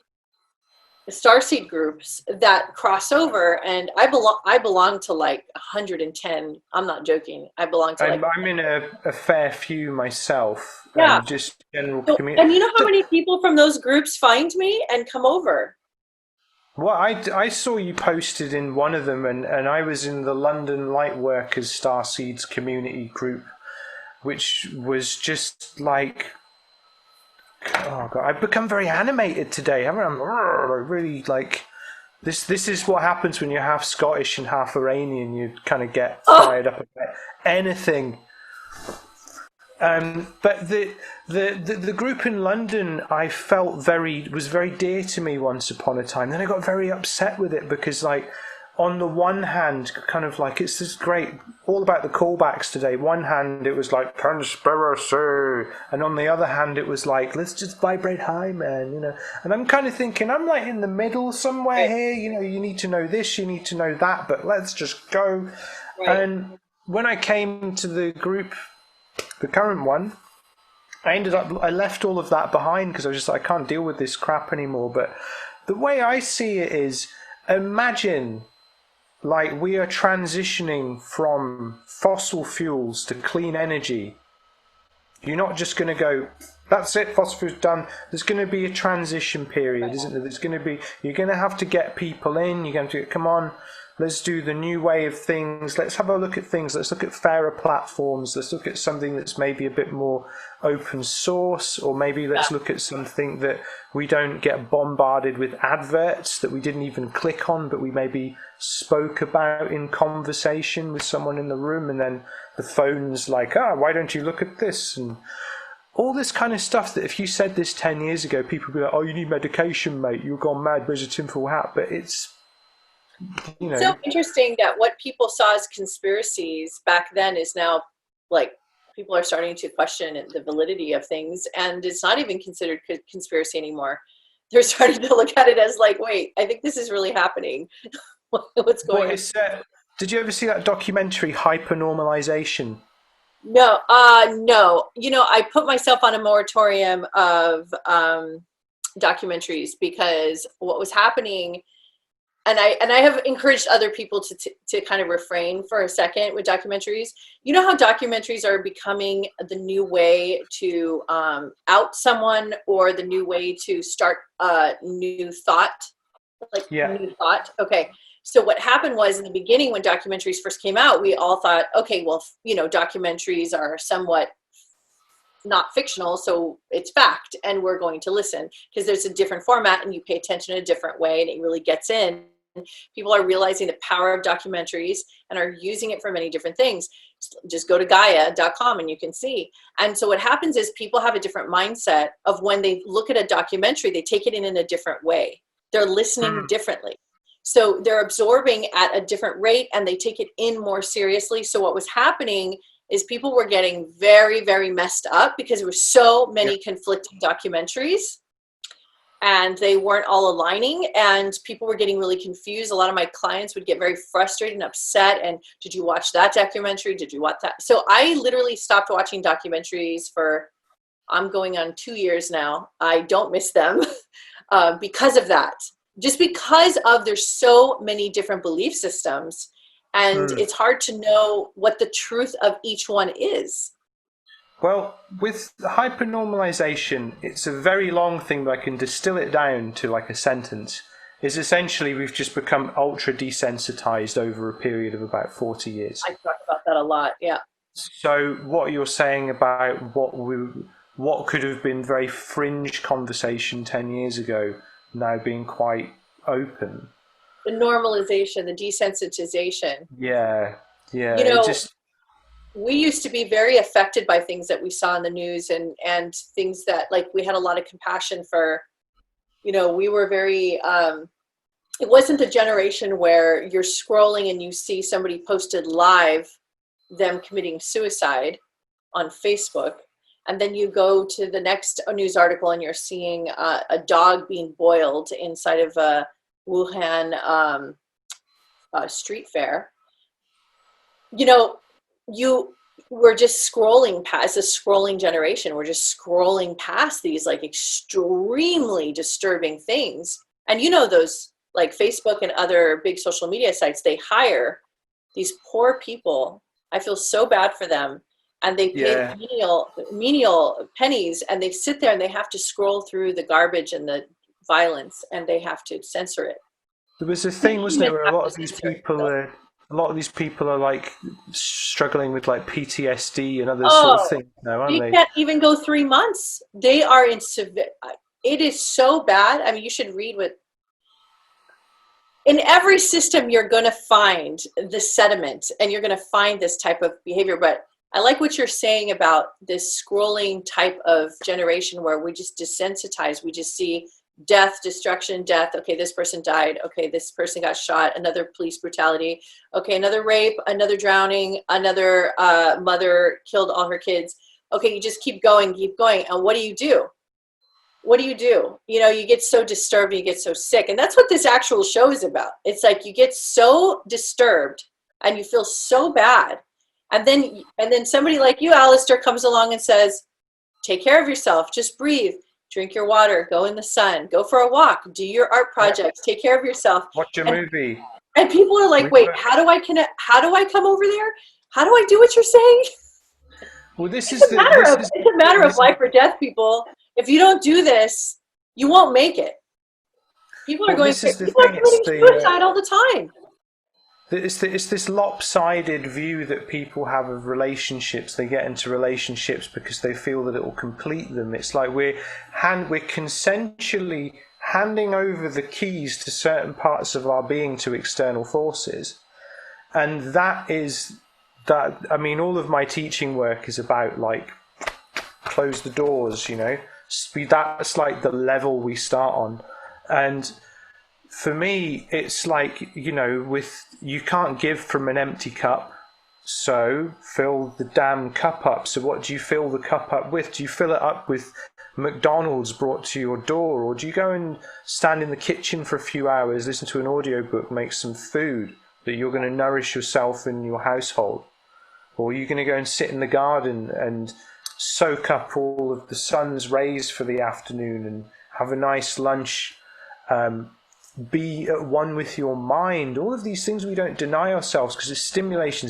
Starseed groups, that cross over, and I belong to like 110. I'm not joking. I belong to I'm in a fair few myself. Yeah. Just general So, community. and you know how many people from those groups find me and come over? Well, I saw you posted in one of them, and I was in the London Lightworkers Starseeds community group, which was just like, oh God, I've become very animated today. I'm really like, this is what happens when you're half Scottish and half Iranian. You kind of get fired up about anything. But the group in London, I felt was very dear to me once upon a time. Then I got very upset with it, because like, on the one hand, kind of like, it's just great, all about the callbacks today. One hand, it was like conspiracy, and on the other hand, it was like, let's just vibrate high, man, you know. And I'm kind of thinking, I'm like in the middle somewhere here, you know. You need to know this, you need to know that, but let's just go. Right. And when I came to the group, the current one, I left all of that behind, because I was just like, I can't deal with this crap anymore. But the way I see it is, imagine like we are transitioning from fossil fuels to clean energy. You're not just going to go, that's it, fossil fuels done. There's going to be a transition period, isn't there? You're going to have to get people in. You're going to come on, let's do the new way of things. Let's have a look at things. Let's look at fairer platforms. Let's look at something that's maybe a bit more open source, or maybe let's look at something that we don't get bombarded with adverts that we didn't even click on, but we maybe spoke about in conversation with someone in the room, and then the phone's like, why don't you look at this? And all this kind of stuff that if you said this 10 years ago, people would be like, oh, you need medication, mate. You've gone mad. Where's a tinfoil hat? But it's, you know. It's so interesting that what people saw as conspiracies back then is now, like, people are starting to question the validity of things, and it's not even considered conspiracy anymore. They're starting to look at it as like, wait, I think this is really happening. What's going on? Did you ever see that documentary, HyperNormalization? No, no. You know, I put myself on a moratorium of documentaries, because what was happening, and I have encouraged other people to kind of refrain for a second with documentaries. You know how documentaries are becoming the new way to out someone, or the new way to start a new thought, like new thought. Okay. So what happened was, in the beginning, when documentaries first came out, we all thought, okay, well, you know, documentaries are somewhat not fictional, so it's fact, and we're going to listen, because there's a different format and you pay attention in a different way, and it really gets in. People are realizing the power of documentaries and are using it for many different things. Just go to Gaia.com and you can see. And so what happens is, people have a different mindset of when they look at a documentary, they take it in a different way. They're listening differently. So they're absorbing at a different rate, and they take it in more seriously. So what was happening is, people were getting very, very messed up, because there were so many conflicting documentaries, and they weren't all aligning, and people were getting really confused. A lot of my clients would get very frustrated and upset. And did you watch that documentary? Did you watch that? So I literally stopped watching documentaries for, I'm going on 2 years now. I don't miss them because of that. Just because of, there's so many different belief systems, and it's hard to know what the truth of each one is. Well, with hypernormalization, it's a very long thing, but I can distill it down to like a sentence. Is essentially, we've just become ultra desensitized over a period of about 40 years. I talk about that a lot, yeah. So what you're saying about what could have been very fringe conversation 10 years ago, now being quite open. the normalization, the desensitization. Yeah, yeah. You It know, just we used to be very affected by things that we saw in the news, and things that, like, we had a lot of compassion for. You know, we were very, it wasn't the generation where you're scrolling and you see somebody posted live them committing suicide on Facebook, and then you go to the next news article and you're seeing a dog being boiled inside of a Wuhan street fair. You know, you we're just scrolling past, a scrolling generation. We're just scrolling past these like extremely disturbing things. And you know, those like Facebook and other big social media sites, they hire these poor people. I feel so bad for them. And they pay menial pennies, and they sit there and they have to scroll through the garbage and the violence, and they have to censor it. there was a thing, wasn't it, where a lot of these people are like struggling with like PTSD and other sort of things now, aren't they? Can't even go 3 months. They are in severe. It is so bad. I mean, you should read what. In every system, you're going to find the sediment, and you're going to find this type of behavior. But I like what you're saying about this scrolling type of generation where we just desensitize. We just see death, destruction, death. Okay, this person died. Okay, this person got shot. Another police brutality. Okay, another rape, another drowning, another mother killed all her kids. Okay, you just keep going. And what do you do? What do? You know, you get so disturbed, you get so sick. And that's what this actual show is about. It's like you get so disturbed and you feel so bad. And then somebody like you, Alastair, comes along and says, take care of yourself, just breathe. Drink your water, go in the sun, go for a walk, do your art projects, take care of yourself. Watch a movie. And people are like, wait, how do I connect? How do I come over there? How do I do what you're saying? Well, it's a matter of life or death, people. If you don't do this, you won't make it. People are committing suicide all the time. It's this lopsided view that people have of relationships. They get into relationships because they feel that it will complete them. It's like we're consensually handing over the keys to certain parts of our being to external forces. And I mean, all of my teaching work is about like, close the doors, you know. That's like the level we start on. And for me, it's like, you know, you can't give from an empty cup, so fill the damn cup up. So what do you fill the cup up with? Do you fill it up with McDonald's brought to your door, or do you go and stand in the kitchen for a few hours, listen to an audiobook, make some food that you're going to nourish yourself and your household? Or are you going to go and sit in the garden and soak up all of the sun's rays for the afternoon and have a nice lunch? Be at one with your mind. All of these things we don't deny ourselves, because it's stimulation,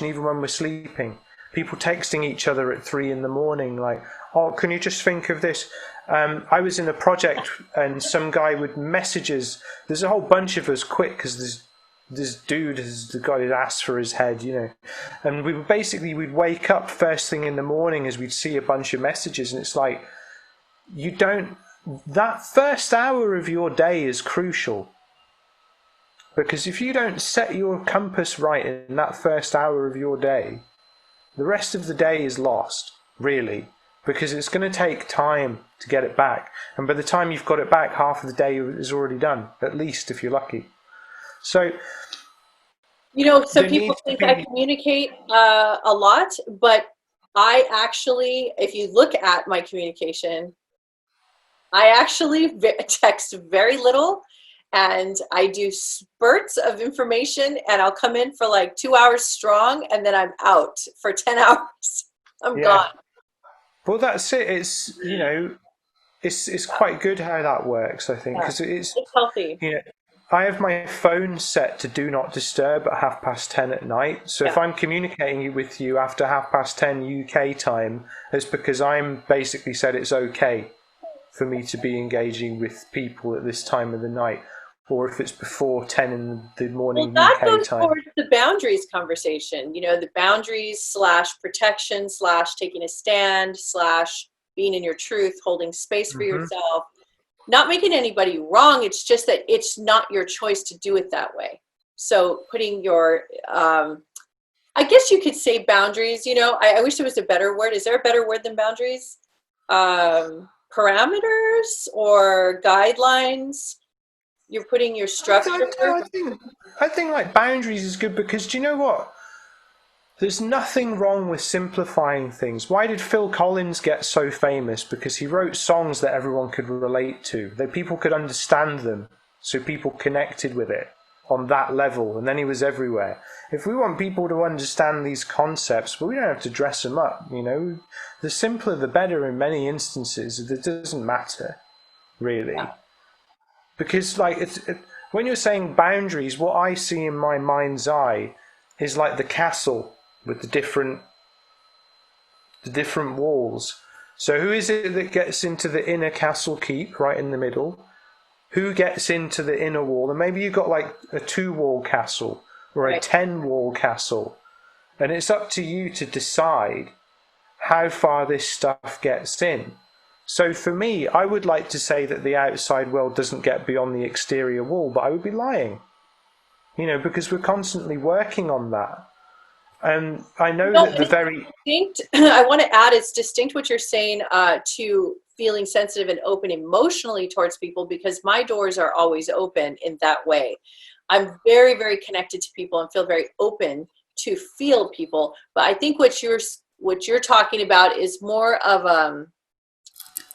even when we're sleeping. People texting each other at 3 a.m, like, oh, can you just think of this? I was in a project and some guy would message us. There's a whole bunch of us quit because this dude has got his ass for his head, you know. And we'd wake up first thing in the morning as we'd see a bunch of messages, and it's like, that first hour of your day is crucial, because if you don't set your compass right in that first hour of your day, the rest of the day is lost, really, because it's going to take time to get it back. And by the time you've got it back, half of the day is already done, at least if you're lucky. So, you know, some people think I communicate a lot, but I actually, if you look at my communication, I actually text very little, and I do spurts of information, and I'll come in for like 2 hours strong, and then I'm out for 10 hours. I'm gone. Well, that's it. It's, you know, it's quite good how that works, I think, because it's healthy. You know, I have my phone set to do not disturb at 10:30 at night. So if I'm communicating with you after 10:30 UK time, it's because I'm basically said it's okay for me to be engaging with people at this time of the night, or if it's before 10 in the morning UK time. Well, that goes towards the boundaries conversation. You know, the boundaries / protection / taking a stand / being in your truth, holding space for yourself. not making anybody wrong. It's just that it's not your choice to do it that way. So putting your, I guess you could say boundaries, you know, I wish there was a better word. Is there a better word than boundaries? Parameters or guidelines? You're putting your structure. I think like boundaries is good because do you know what? There's nothing wrong with simplifying things. Why did Phil Collins get so famous? Because he wrote songs that everyone could relate to, that people could understand them, so people connected with it on that level, and then he was everywhere. If we want people to understand these concepts, well, we don't have to dress them up, you know. The simpler the better in many instances. It doesn't matter, really. Yeah. Because like when you're saying boundaries, what I see in my mind's eye is like the castle with the different walls. So who is it that gets into the inner castle keep right in the middle? Who gets into the inner wall? And maybe you've got like a 2-wall castle or a 10-wall castle. And it's up to you to decide how far this stuff gets in. So for me, I would like to say that the outside world doesn't get beyond the exterior wall, but I would be lying. You know, because we're constantly working on that. And I know that the very distinct, I want to add, it's distinct what you're saying to feeling sensitive and open emotionally towards people, because my doors are always open in that way. I'm very, very connected to people and feel very open to feel people. But I think what you're talking about is more of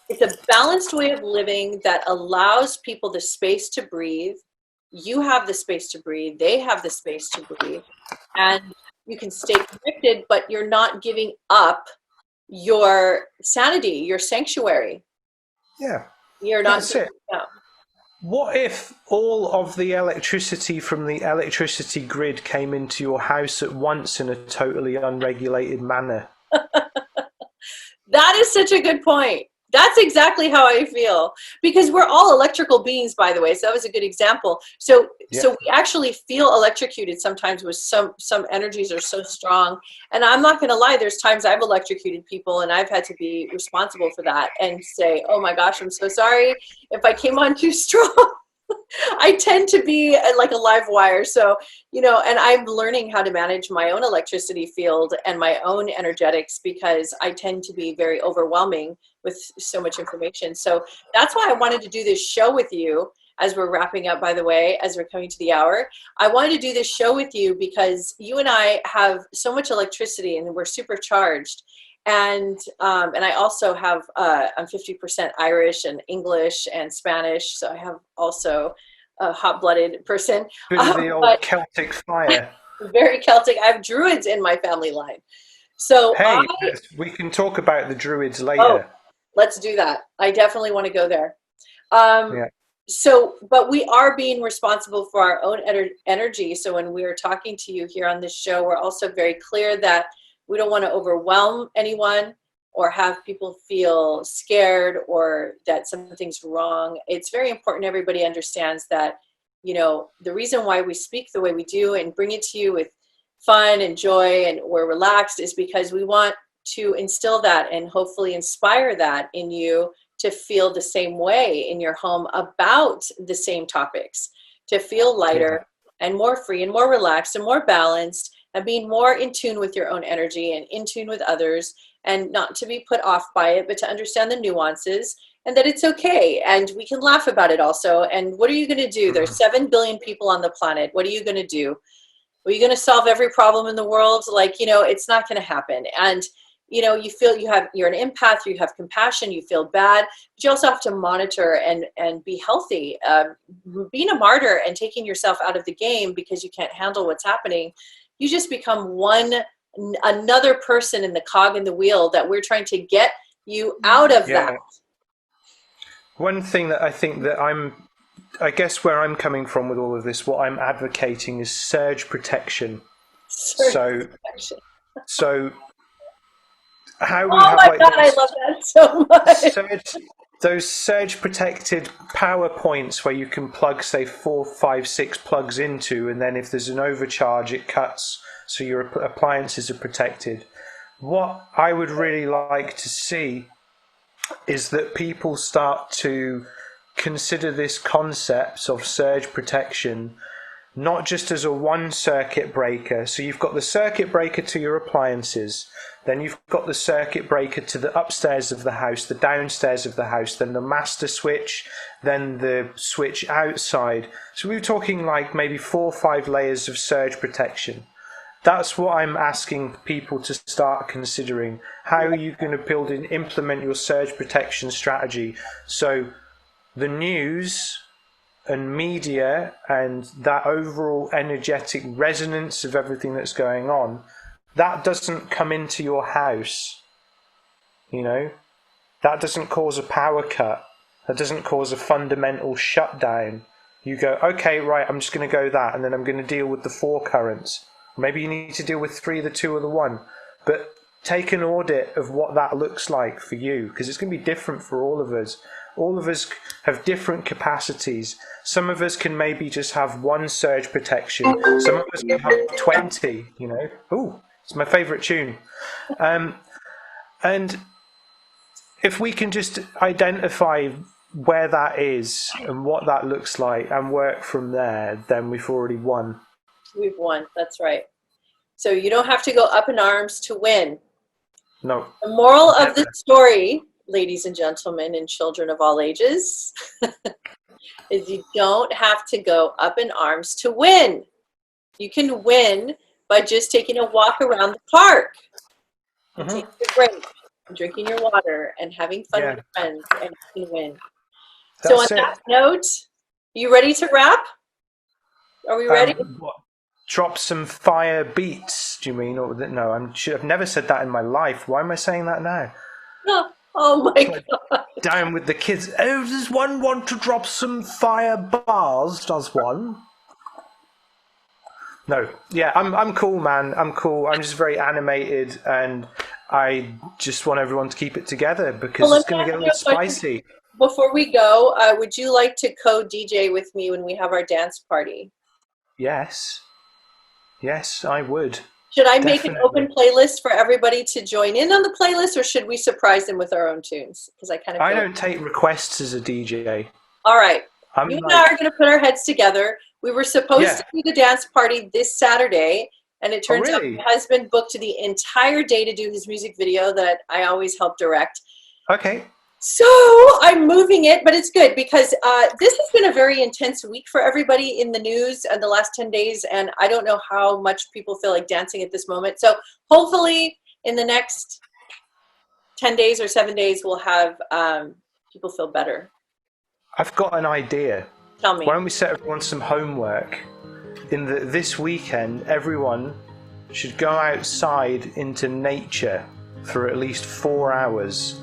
it's a balanced way of living that allows people the space to breathe. You have the space to breathe. They have the space to breathe. And you can stay connected, but you're not giving up your sanity, your sanctuary. Yeah. You're not. That's it. What if all of the electricity from the electricity grid came into your house at once in a totally unregulated manner? That is such a good point. That's exactly how I feel, because we're all electrical beings, by the way. So that was a good example. So we actually feel electrocuted sometimes with some energies are so strong. And I'm not going to lie, there's times I've electrocuted people and I've had to be responsible for that and say, oh my gosh, I'm so sorry if I came on too strong. I tend to be like a live wire. So, you know, and I'm learning how to manage my own electricity field and my own energetics, because I tend to be very overwhelming with so much information. So that's why I wanted to do this show with you as we're wrapping up, by the way, as we're coming to the hour. I wanted to do this show with you because you and I have so much electricity and we're supercharged. And I also have, I'm 50% Irish and English and Spanish. So I have also a hot-blooded person. The old Celtic fire. Very Celtic. I have Druids in my family line. So hey, we can talk about the Druids later. Oh, let's do that. I definitely want to go there. So, but we are being responsible for our own energy. So when we're talking to you here on this show, we're also very clear that we don't want to overwhelm anyone or have people feel scared or that something's wrong. It's very important everybody understands that, you know, the reason why we speak the way we do and bring it to you with fun and joy and we're relaxed is because we want to instill that and hopefully inspire that in you to feel the same way in your home about the same topics, to feel lighter and more free and more relaxed and more balanced, and being more in tune with your own energy and in tune with others, and not to be put off by it, but to understand the nuances and that it's okay. And we can laugh about it also. And what are you going to do? There's 7 billion people on the planet. What are you going to do? Are you going to solve every problem in the world? Like, you know, it's not going to happen. And, you know, you feel you're an empath, you have compassion, you feel bad, but you also have to monitor and be healthy. Being a martyr and taking yourself out of the game because you can't handle what's happening, you just become another person in the cog in the wheel that we're trying to get you out of that. One thing that I think that I guess where I'm coming from with all of this, what I'm advocating is surge protection. So how we have like God, I love that so much. Those surge protected power points where you can plug, say, 4, 5, 6 plugs into, and then if there's an overcharge, it cuts, so your appliances are protected. What I would really like to see is that people start to consider this concept of surge protection not just as a one circuit breaker. So you've got the circuit breaker to your appliances, then you've got the circuit breaker to the upstairs of the house, the downstairs of the house, then the master switch, then the switch outside. So we were talking like maybe 4 or 5 layers of surge protection. That's what I'm asking people to start considering. How are you going to build and implement your surge protection strategy? So the news and media and that overall energetic resonance of everything that's going on, that doesn't come into your house. You know, that doesn't cause a power cut. That doesn't cause a fundamental shutdown. You go, okay, right, I'm just going to go that, and then I'm going to deal with the 4 currents. Maybe you need to deal with 3, the 2, or the 1. But take an audit of what that looks like for you, because it's going to be different for all of us. All of us have different capacities. Some of us can maybe just have 1 surge protection. Some of us can have 20, you know. Ooh, it's my favourite tune. And if we can just identify where that is and what that looks like and work from there, then we've already won. We've won, that's right. So you don't have to go up in arms to win. No. The moral of the story, ladies and gentlemen and children of all ages, is you don't have to go up in arms to win. You can win by just taking a walk around the park, and taking a break, and drinking your water, and having fun with your friends, and you can win. So on that note, you ready to wrap? Are we ready? Drop some fire beats, do you mean? Or no, I've never said that in my life. Why am I saying that now? Oh my God. Down with the kids. Oh, does one want to drop some fire bars? Does one? No. Yeah, I'm cool, man. I'm cool. I'm just very animated, and I just want everyone to keep it together because it's going to get a little spicy. Before we go, would you like to co-DJ with me when we have our dance party? Yes. Yes, I would. Should I make an open playlist for everybody to join in on the playlist, or should we surprise them with our own tunes? Because I don't take requests as a DJ. All right. You and I are going to put our heads together. We were supposed to do the dance party this Saturday, and it turns out my husband booked the entire day to do his music video that I always help direct. Okay. So I'm moving it, but it's good because this has been a very intense week for everybody in the news and the last 10 days, and I don't know how much people feel like dancing at this moment. So hopefully in the next 10 days or 7 days, we'll have people feel better. I've got an idea. Tell me. Why don't we set everyone some homework? This weekend, everyone should go outside into nature for at least 4 hours.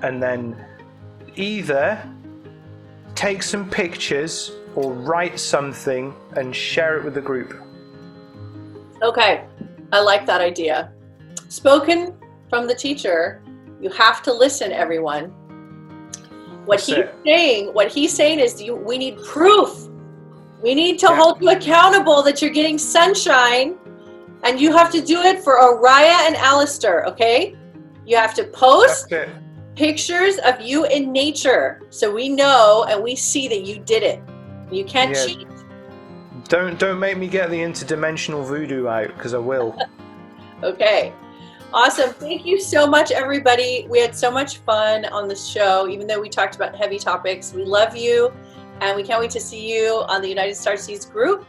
And then either take some pictures or write something and share it with the group. Okay, I like that idea. Spoken from the teacher, you have to listen, everyone. What he's saying is we need proof. We need to hold you accountable that you're getting sunshine, and you have to do it for Oriah and Alastair, okay? You have to post pictures of you in nature so we know and we see that you did it. You can't cheat. Don't make me get the interdimensional voodoo out, because I will. Okay. Awesome. Thank you so much, everybody. We had so much fun on the show, even though we talked about heavy topics. We love you, and we can't wait to see you on the United Starseeds group.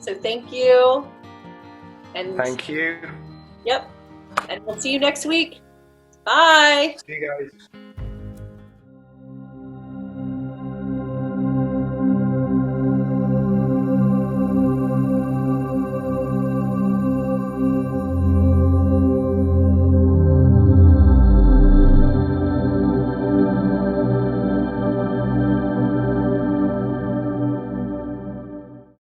So thank you. And thank you. Yep. And we'll see you next week. Bye. See you guys.